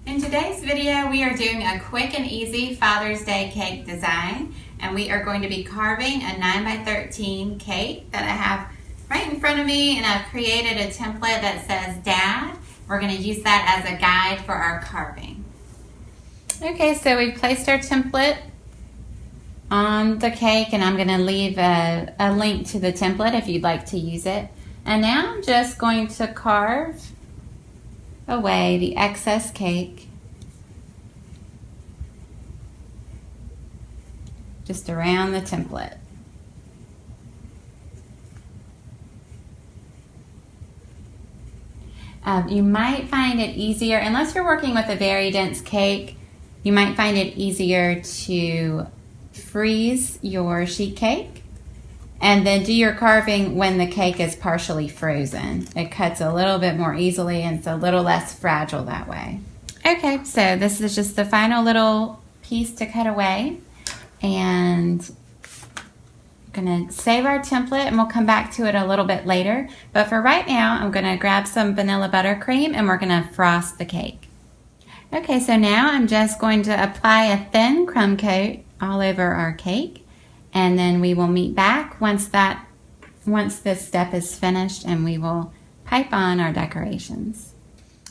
In today's video, we are doing a quick and easy Father's Day cake design, and we are going to be carving a 9x13 cake that I have right in front of me, and I've created a template that says Dad. We're going to use that as a guide for our carving. Okay, so we've placed our template on the cake, and I'm going to leave a link to the template if you'd like to use it. And now I'm just going to carve away the excess cake just around the template. You might find it easier, unless you're working with a very dense cake, you might find it easier to freeze your sheet cake and then do your carving when the cake is partially frozen. It cuts a little bit more easily and it's a little less fragile that way. Okay, so this is just the final little piece to cut away, and I'm gonna save our template and we'll come back to it a little bit later. But for right now, I'm gonna grab some vanilla buttercream and we're gonna frost the cake. Okay, so now I'm just going to apply a thin crumb coat all over our cake, and then we will meet back once this step is finished, and we will pipe on our decorations.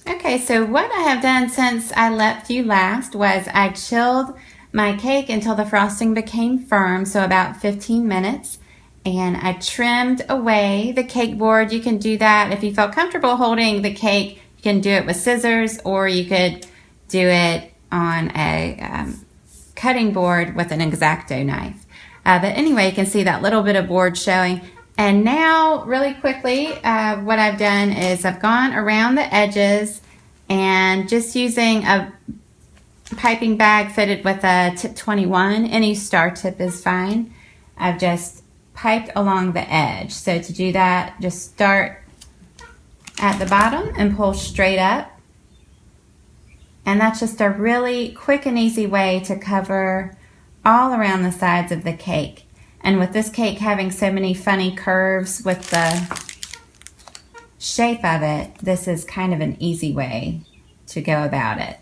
Okay, so what I have done since I left you last was I chilled my cake until the frosting became firm, so about 15 minutes, and I trimmed away the cake board. You can do that if you feel comfortable holding the cake. You can do it with scissors, or you could do it on a cutting board with an X-Acto knife. But anyway, you can see that little bit of board showing. And now, really quickly, what I've done is I've gone around the edges, and just using a piping bag fitted with a tip 21, any star tip is fine. I've just piped along the edge. So to do that, just start at the bottom and pull straight up. And that's just a really quick and easy way to cover all around the sides of the cake. And with this cake having so many funny curves with the shape of it, this is kind of an easy way to go about it.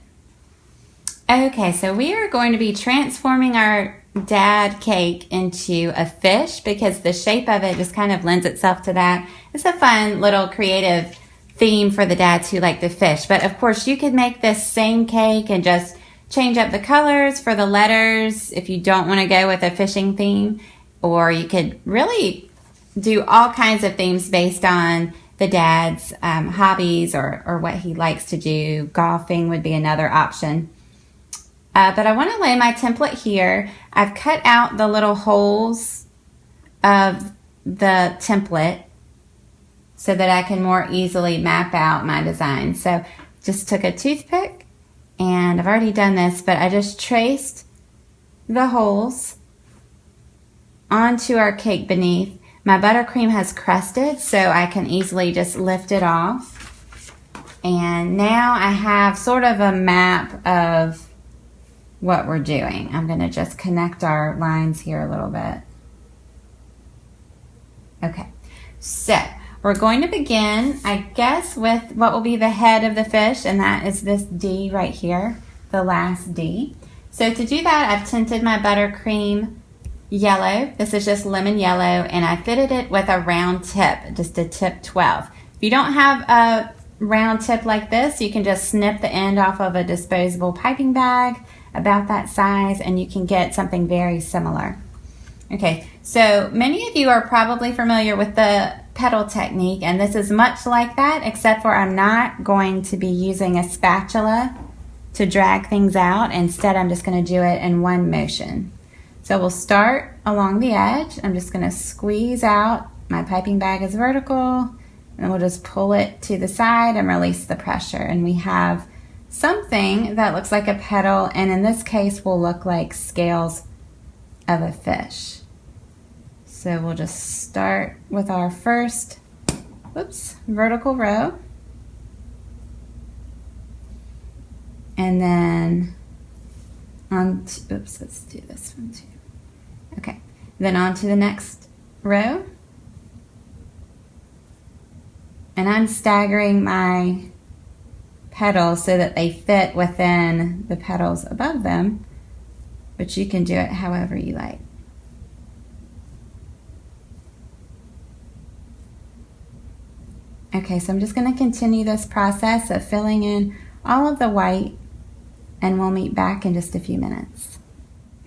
Okay, so we are going to be transforming our dad cake into a fish because the shape of it just kind of lends itself to that. It's a fun little creative theme for the dads who like to fish. But of course, you could make this same cake and just change up the colors for the letters if you don't want to go with a fishing theme. Or you could really do all kinds of themes based on the dad's hobbies or what he likes to do. Golfing would be another option. But I want to lay my template here. I've cut out the little holes of the template so that I can more easily map out my design. So just took a toothpick, and I've already done this, but I just traced the holes onto our cake beneath. My buttercream has crusted, so I can easily just lift it off. And now I have sort of a map of what we're doing. I'm going to just connect our lines here a little bit. Okay, so we're going to begin, I guess, with what will be the head of the fish, and that is this D right here, the last D. So to do that, I've tinted my buttercream yellow. This is just lemon yellow, and I fitted it with a round tip, just a tip 12. If you don't have a round tip like this, you can just snip the end off of a disposable piping bag about that size, and you can get something very similar. Okay, so many of you are probably familiar with the petal technique, and this is much like that, except for I'm not going to be using a spatula to drag things out. Instead, I'm just going to do it in one motion. So we'll start along the edge. I'm just going to squeeze out. My piping bag is vertical, and we'll just pull it to the side and release the pressure. And we have something that looks like a petal, and in this case will look like scales of a fish. So we'll just start with our first vertical row, and then let's do this one too. Okay, then on to the next row, and I'm staggering my petals so that they fit within the petals above them, but you can do it however you like. Okay, so I'm just going to continue this process of filling in all of the white, and we'll meet back in just a few minutes.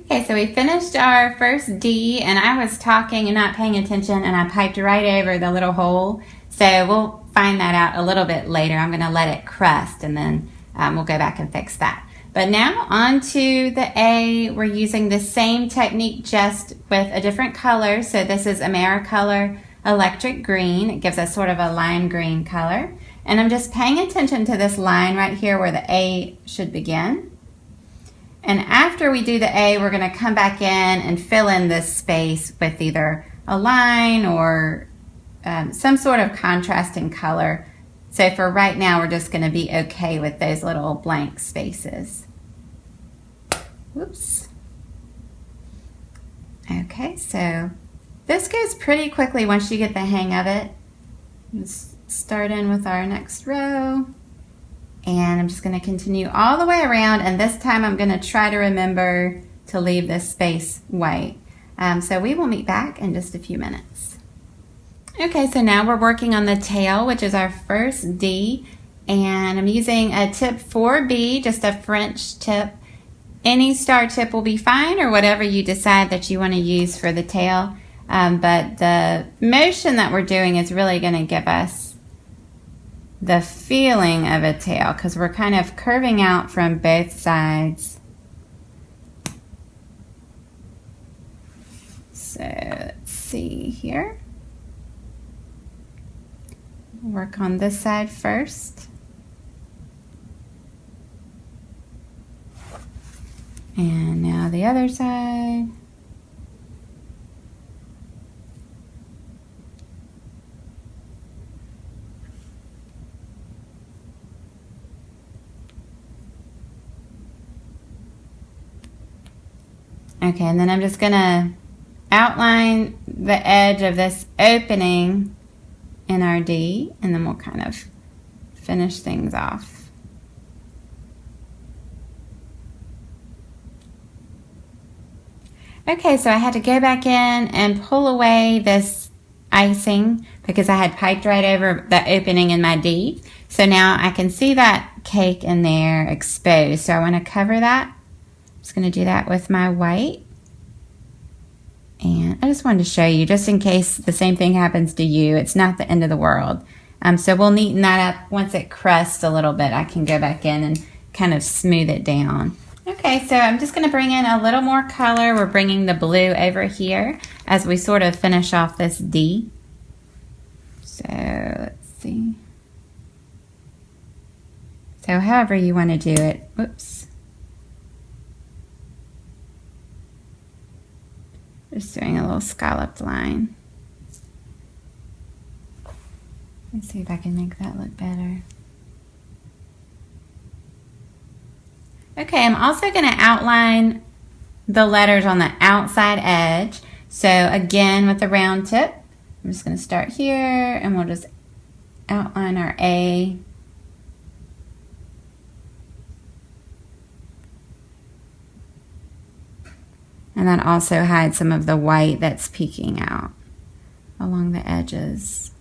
Okay, so we finished our first D, and I was talking and not paying attention, and I piped right over the little hole. So we'll find that out a little bit later. I'm going to let it crust, and then we'll go back and fix that. But now on to the A. We're using the same technique, just with a different color. So this is Americolor Electric Green. It gives us sort of a lime green color. And I'm just paying attention to this line right here where the A should begin. And after we do the A, we're going to come back in and fill in this space with either a line or some sort of contrasting color. So for right now, we're just going to be okay with those little blank spaces. Whoops. Okay, so this goes pretty quickly once you get the hang of it. Just start in with our next row. And I'm just going to continue all the way around, and this time I'm going to try to remember to leave this space white. So we will meet back in just a few minutes. Okay, so now we're working on the tail, which is our first D, and I'm using a tip 4B, just a French tip. Any star tip will be fine, or whatever you decide that you want to use for the tail. But the motion that we're doing is really going to give us the feeling of a tail, because we're kind of curving out from both sides. So let's see here. Work on this side first. And now the other side. Okay, and then I'm just going to outline the edge of this opening in our D, and then we'll kind of finish things off. Okay, so I had to go back in and pull away this icing because I had piped right over the opening in my D. So now I can see that cake in there exposed. So I want to cover that. I'm just going to do that with my white. And I just wanted to show you, just in case the same thing happens to you, it's not the end of the world. So we'll neaten that up once it crusts a little bit. I can go back in and kind of smooth it down. Okay, so I'm just going to bring in a little more color. We're bringing the blue over here as we sort of finish off this D. So let's see. So however you want to do it. Whoops. Just doing a little scalloped line. Let's see if I can make that look better. Okay, I'm also going to outline the letters on the outside edge. So again, with the round tip, I'm just going to start here and we'll just outline our A. And that also hides some of the white that's peeking out along the edges.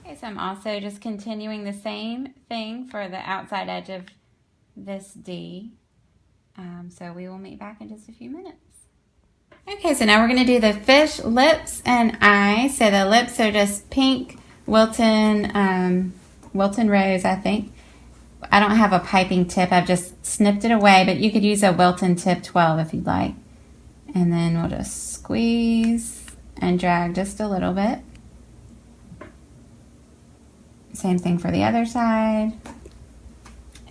Okay, so I'm also just continuing the same thing for the outside edge of this D. So we will meet back in just a few minutes. Okay, so now we're going to do the fish, lips, and eyes. So the lips are just pink Wilton Rose, I think. I don't have a piping tip. I've just snipped it away, but you could use a Wilton tip 12 if you'd like. And then we'll just squeeze and drag just a little bit. Same thing for the other side.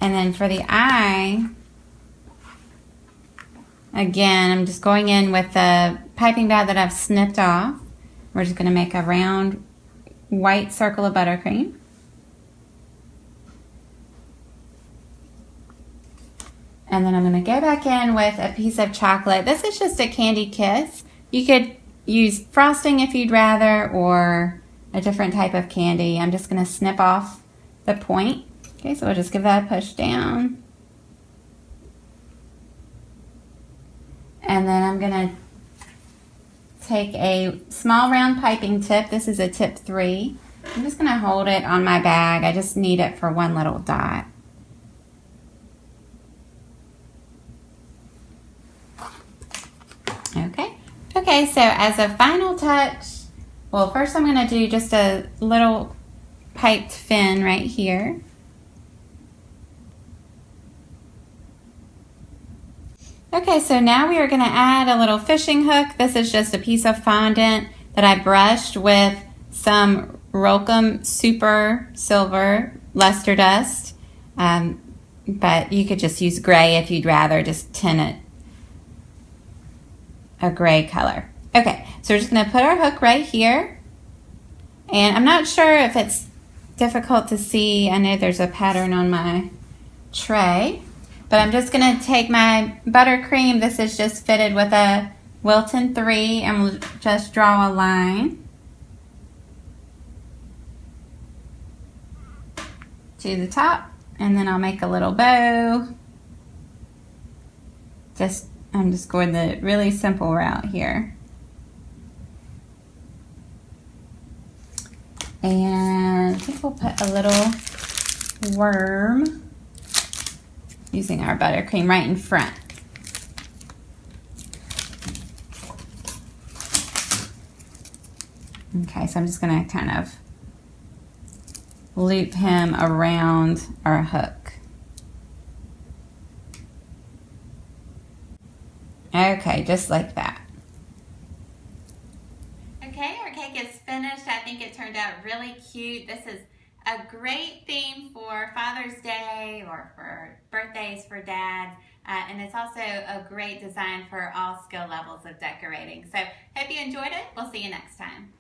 And then for the eye, again, I'm just going in with the piping pad that I've snipped off. We're just going to make a round white circle of buttercream. And then I'm going to go back in with a piece of chocolate. This is just a Candy Kiss. You could use frosting if you'd rather, or a different type of candy. I'm just going to snip off the point. Okay, so we'll just give that a push down. And then I'm going to take a small round piping tip. This is a tip 3. I'm just going to hold it on my bag. I just need it for one little dot. Okay, so as a final touch, well, first I'm going to do just a little piped fin right here. Okay, so now we are going to add a little fishing hook. This is just a piece of fondant that I brushed with some Rolcom Super Silver Luster Dust, but you could just use gray if you'd rather, just tint it a gray color. Okay, so we're just going to put our hook right here, and I'm not sure if it's difficult to see. I know there's a pattern on my tray, but I'm just going to take my buttercream. This is just fitted with a Wilton 3, and we'll just draw a line to the top, and then I'll make a little bow. I'm just going the really simple route here. And I think we'll put a little worm using our buttercream right in front. Okay, so I'm just going to kind of loop him around our hook. Okay, just like that. Okay, our cake is finished. I think it turned out really cute. This is a great theme for Father's Day or for birthdays for dads. And it's also a great design for all skill levels of decorating. So hope you enjoyed it. We'll see you next time.